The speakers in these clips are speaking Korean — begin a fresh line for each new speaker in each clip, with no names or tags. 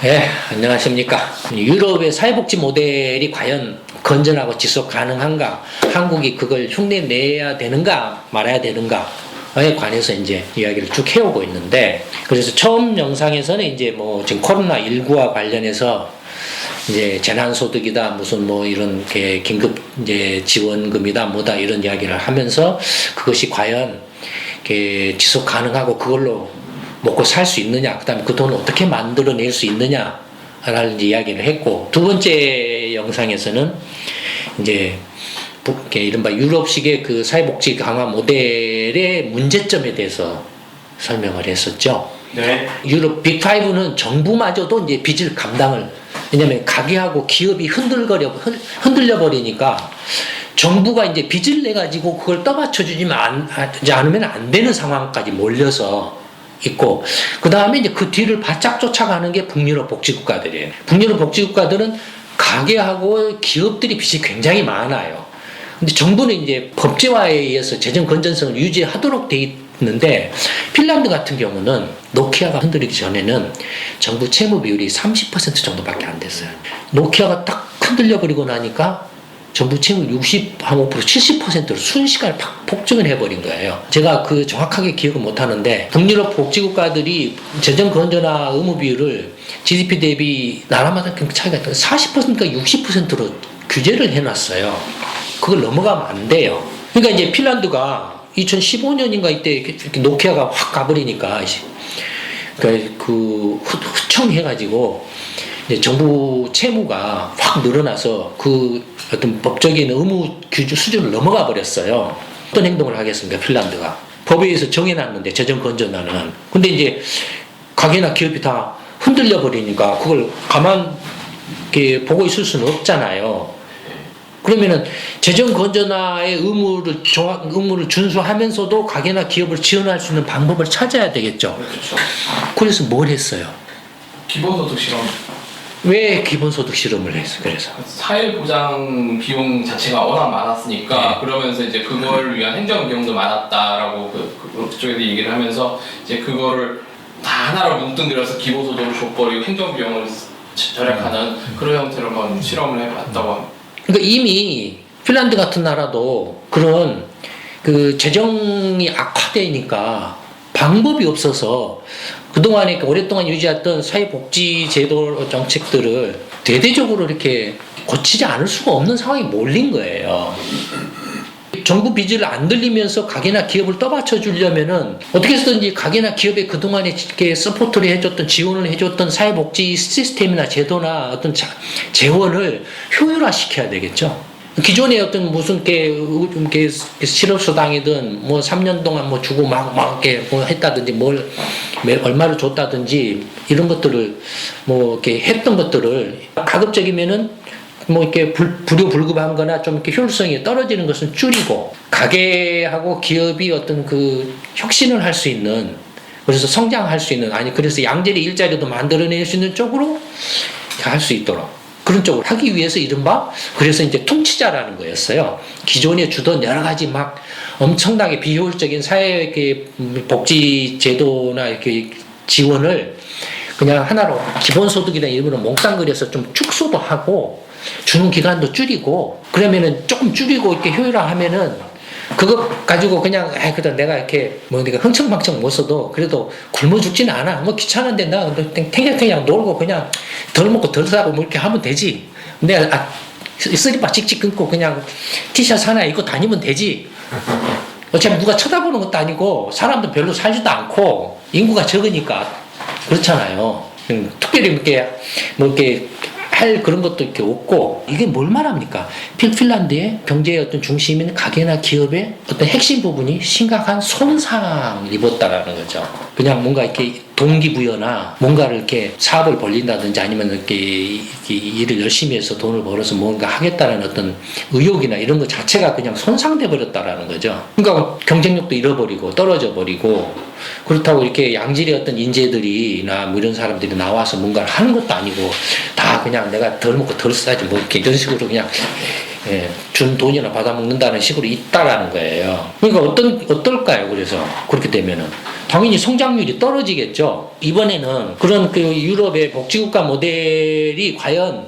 예, 안녕하십니까. 유럽의 사회복지 모델이 과연 건전하고 지속 가능한가, 한국이 그걸 흉내내야 되는가 말아야 되는가에 관해서 이제 이야기를 쭉 해오고 있는데, 그래서 처음 영상에서는 이제 뭐 지금 코로나19와 관련해서 이제 재난소득이다, 무슨 뭐 이런 게 긴급 이제 지원금이다, 뭐다 이런 이야기를 하면서 그것이 과연 지속 가능하고 그걸로 먹고 살 수 있느냐, 그 다음에 그 돈을 어떻게 만들어낼 수 있느냐라는 이야기를 했고, 두 번째 영상에서는 이제 이른바 유럽식의 그 사회복지 강화 모델의 문제점에 대해서 설명을 했었죠.
네.
유럽 빅5는 정부마저도 이제 빚을 감당을, 왜냐면 가게하고 기업이 흔들려 버리니까 정부가 이제 빚을 내 가지고 그걸 떠받쳐주지 않으면 안 되는 상황까지 몰려서 있고, 그 다음에 이제 그 뒤를 바짝 쫓아가는 게 북유럽 복지국가들이에요. 북유럽 복지국가들은 가게하고 기업들이 빚이 굉장히 많아요. 근데 정부는 이제 법제화에 의해서 재정 건전성을 유지하도록 돼 있는데, 핀란드 같은 경우는 노키아가 흔들리기 전에는 정부 채무 비율이 30% 정도밖에 안 됐어요. 노키아가 딱 흔들려 버리고 나니까 정부 채무 65% 70%로 순식간에 폭증을 해버린 거예요. 제가 그 정확하게 기억은 못하는데, 북유럽 복지국가들이 재정 건전화 의무 비율을 GDP 대비 나라마다 차이가 40%가 60%로 규제를 해놨어요. 그걸 넘어가면 안 돼요. 그러니까 이제 핀란드가 2015년인가 이때 이렇게 노키아가 확 가버리니까 그 후청해가지고 정부 채무가 확 늘어나서 그 어떤 법적인 의무 규제 수준을 넘어가 버렸어요. 어떤 행동을 하겠습니까, 핀란드가? 법에 의해서 정해놨는데, 재정 건전화는. 근데 이제 가게나 기업이 다 흔들려 버리니까 그걸 가만 이렇게 보고 있을 수는 없잖아요. 그러면은 재정 건전화의 의무를 준수하면서도 가게나 기업을 지원할 수 있는 방법을 찾아야 되겠죠.
그렇죠.
그래서 뭘 했어요?
기본소득 실험.
왜 기본소득 실험을 했어요? 그래서
사회보장 비용 자체가 워낙 많았으니까, 그러면서 이제 그걸 위한 행정 비용도 많았다라고 그쪽에서 얘기를 하면서 이제 그거를 다 하나로 뭉뚱그려서 기본소득을 줘버리고 행정 비용을 절약하는 그런 형태로 한번 실험을 해봤다고 합니다.
그러니까 이미 핀란드 같은 나라도 그런 그 재정이 악화되니까 방법이 없어서 그동안에 오랫동안 유지했던 사회복지 제도 정책들을 대대적으로 이렇게 고치지 않을 수가 없는 상황에 몰린 거예요. 정부 빚을 안 들리면서 가게나 기업을 떠받쳐 주려면은 어떻게 해서든지 가게나 기업에 그동안에 이렇게 서포트를 해줬던, 지원을 해줬던 사회복지 시스템이나 제도나 어떤 재원을 효율화시켜야 되겠죠. 기존에 어떤 무슨 실업수당이든 뭐 3년 동안 뭐 주고 막 이렇게 뭐 했다든지 얼마를 줬다든지 이런 것들을 뭐 이렇게 했던 것들을 가급적이면은 뭐 이렇게 불효불급한 거나 좀 이렇게 효율성이 떨어지는 것은 줄이고, 가게하고 기업이 어떤 그 혁신을 할 수 있는, 그래서 성장할 수 있는, 그래서 양질의 일자리도 만들어낼 수 있는 쪽으로 할 수 있도록, 그런 쪽으로 하기 위해서 이른바 그래서 이제 통치자라는 거였어요. 기존에 주던 여러 가지 막 엄청나게 비효율적인 사회 복지 제도나 이렇게 지원을 그냥 하나로 기본소득이나 이런 거는 몽땅 그려서 좀 축소도 하고 주는 기간도 줄이고, 그러면은 조금 줄이고 이렇게 효율화하면은 그거 가지고 그냥 그래도 내가 이렇게 뭐 내가 흥청망청 못 써도 그래도 굶어 죽지는 않아. 뭐 귀찮은데 나 탱탱탱 놀고 그냥 덜 먹고 덜 사고 뭐 이렇게 하면 되지. 내가 쓰리바 찍찍 끊고 그냥 티셔츠 하나 입고 다니면 되지. 어차피 누가 쳐다보는 것도 아니고 사람도 별로 살지도 않고 인구가 적으니까 그렇잖아요. 특별히 이렇게 할 그런 것도 이렇게 없고, 이게 뭘 말합니까? 핀란드의 경제의 어떤 중심인 가게나 기업의 어떤 핵심 부분이 심각한 손상을 입었다라는 거죠. 그냥 뭔가 이렇게 동기부여나 뭔가를 이렇게 사업을 벌린다든지 아니면 이렇게 일을 열심히 해서 돈을 벌어서 뭔가 하겠다는 어떤 의욕이나 이런 것 자체가 그냥 손상돼 버렸다라는 거죠. 그러니까 경쟁력도 잃어버리고 떨어져 버리고, 그렇다고 이렇게 양질의 어떤 인재들이나 뭐 이런 사람들이 나와서 뭔가를 하는 것도 아니고 다 그냥 내가 덜 먹고 덜 써야지 뭐 이렇게 이런 식으로 그냥 준 돈이나 받아먹는다는 식으로 있다라는 거예요. 그러니까 어떨까요? 그래서 그렇게 되면은 당연히 성장률이 떨어지겠죠. 이번에는 그런 그 유럽의 복지국가 모델이 과연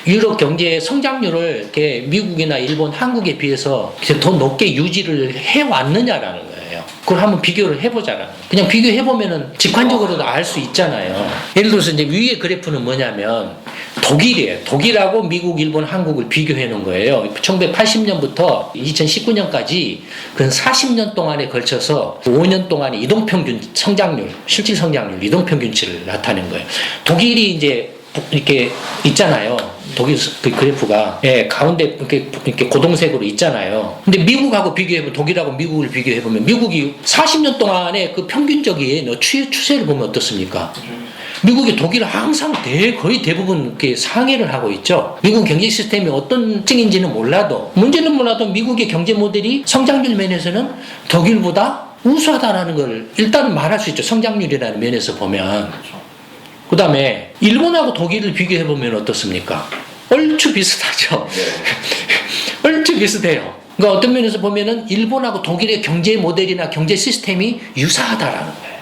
유럽 경제의 성장률을 이렇게 미국이나 일본, 한국에 비해서 더 높게 유지를 해왔느냐라는 거예요. 그걸 한번 비교를 해보자라는 거예요. 그냥 비교해보면은 직관적으로도 알 수 있잖아요. 예를 들어서 이제 위의 그래프는 뭐냐면 독일이에요. 독일하고 미국, 일본, 한국을 비교해 놓은 거예요. 1980년부터 2019년까지 그 40년 동안에 걸쳐서 5년 동안의 이동평균 성장률, 실질 성장률, 이동평균치를 나타낸 거예요. 독일이 이제 이렇게 있잖아요. 독일 그 그래프가 가운데 이렇게 고동색으로 있잖아요. 근데 미국하고 비교해보면 독일하고 미국을 비교해보면 미국이 40년 동안의 그 평균적인 추세를 보면 어떻습니까? 미국이 독일을 항상 거의 대부분 이렇게 상회를 하고 있죠. 미국 경제 시스템이 어떤 특징인지는 몰라도 문제는 몰라도 미국의 경제 모델이 성장률 면에서는 독일보다 우수하다라는 걸 일단은 말할 수 있죠. 성장률이라는 면에서 보면. 그 다음에 일본하고 독일을 비교해보면 어떻습니까? 얼추 비슷하죠. 얼추 비슷해요. 그러니까 어떤 면에서 보면은 일본하고 독일의 경제 모델이나 경제 시스템이 유사하다라는 거예요.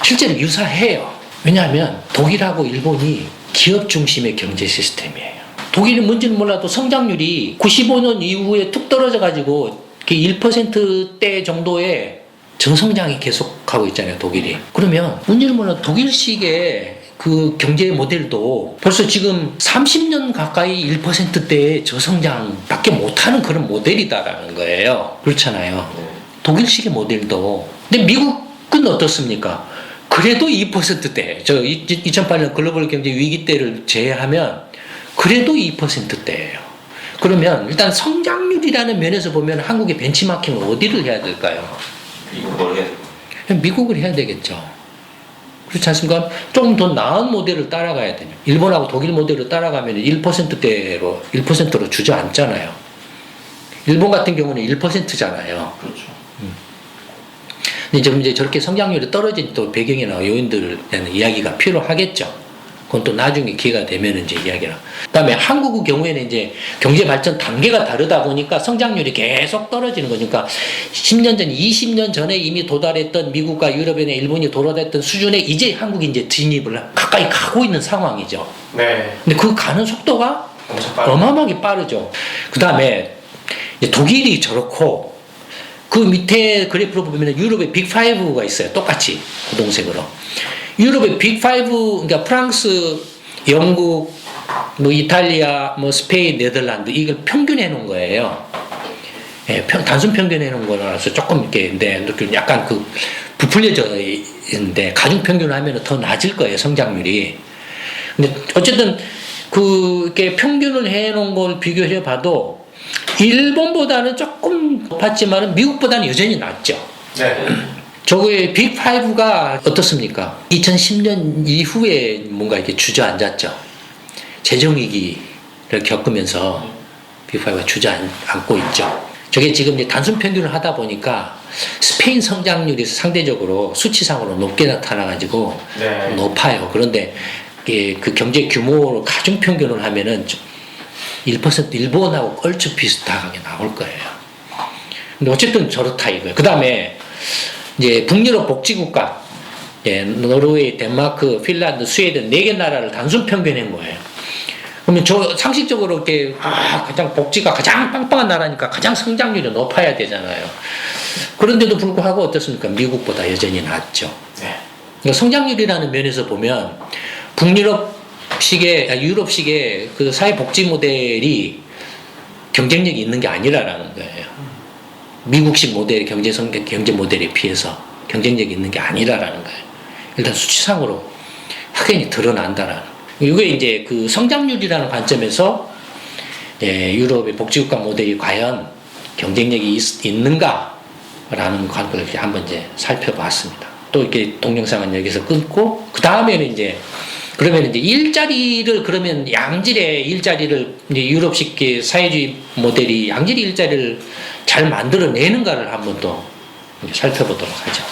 실제로 유사해요. 왜냐하면 독일하고 일본이 기업 중심의 경제 시스템이에요. 독일은 뭔지는 몰라도 성장률이 95년 이후에 툭 떨어져가지고 1%대 정도의 저성장이 계속하고 있잖아요, 독일이. 그러면 뭔지는 몰라도 독일식의 그 경제 모델도 벌써 지금 30년 가까이 1%대의 저성장밖에 못하는 그런 모델이다라는 거예요. 그렇잖아요. 독일식의 모델도. 근데 미국은 어떻습니까? 그래도 2%대. 저 2008년 글로벌 경제 위기 때를 제외하면 그래도 2%대예요. 그러면 일단 성장률이라는 면에서 보면 한국의 벤치마킹을 어디를 해야 될까요? 미국을 해야 되겠죠. 그렇지 않습니까? 조금 더 나은 모델을 따라가야 돼요. 일본하고 독일 모델을 따라가면 1%로 주저앉잖아요. 일본 같은 경우는 1%잖아요.
그렇죠.
근데 지금 이제 저렇게 성장률이 떨어진 또 배경이나 요인들에 대한 이야기가 필요하겠죠. 그건 또 나중에 기회가 되면 이제 이야기라. 그다음에 한국의 경우에는 이제 경제 발전 단계가 다르다 보니까 성장률이 계속 떨어지는 거니까 10년 전, 20년 전에 이미 도달했던 미국과 유럽이나 일본이 도달했던 수준에 이제 한국이 이제 진입을 가까이 가고 있는 상황이죠.
네.
근데 그 가는 속도가 어마어마하게 빠르죠. 그다음에 독일이 저렇고 그 밑에 그래프로 보면 유럽의 빅5가 있어요. 똑같이 고동색으로. 유럽의 빅5, 그러니까 프랑스, 영국, 뭐 이탈리아, 뭐 스페인, 네덜란드 이걸 평균해 놓은 거예요. 예, 단순 평균해 놓은 거라서 조금 이렇게 약간 그 부풀려져 있는데 가중 평균을 하면 더 낮을 거예요, 성장률이. 근데 어쨌든 그게 평균을 해 놓은 걸 비교해 봐도 일본보다는 조금 높았지만 미국보다는 여전히 낮죠.
네.
저거의 빅5가 어떻습니까? 2010년 이후에 뭔가 이렇게 주저앉았죠. 재정위기를 겪으면서 빅5가 주저앉고 있죠. 저게 지금 이제 단순 평균을 하다 보니까 스페인 성장률이 상대적으로 수치상으로 높게 나타나가지고 높아요. 그런데 그 경제 규모로 가중 평균을 하면은 1% 일본하고 얼추 비슷하게 나올 거예요. 근데 어쨌든 저렇다 이거예요. 그 다음에 이제 북유럽 복지국가, 노르웨이, 덴마크, 핀란드, 스웨덴 4개 나라를 단순 평균한 거예요. 그러면 저 상식적으로 이렇게 가장 복지가 가장 빵빵한 나라니까 가장 성장률이 높아야 되잖아요. 그런데도 불구하고 어떻습니까? 미국보다 여전히 낮죠. 그러니까 성장률이라는 면에서 보면 유럽식의 그 사회복지 모델이 경쟁력이 있는 게 아니라는 거예요. 미국식 모델의 경제 모델에 비해서 경쟁력이 있는 게 아니라는 거예요. 일단 수치상으로 확연히 드러난다라는. 이게 이제 그 성장률이라는 관점에서 유럽의 복지국가 모델이 과연 경쟁력이 있는가라는 걸 이렇게 한번 이제 살펴봤습니다. 또 이렇게 동영상은 여기서 끊고 그 다음에는 이제 그러면 이제 일자리를 그러면 양질의 일자리를 이제 유럽식 사회주의 모델이 양질의 일자리를 잘 만들어내는가를 한번 더 살펴보도록 하죠.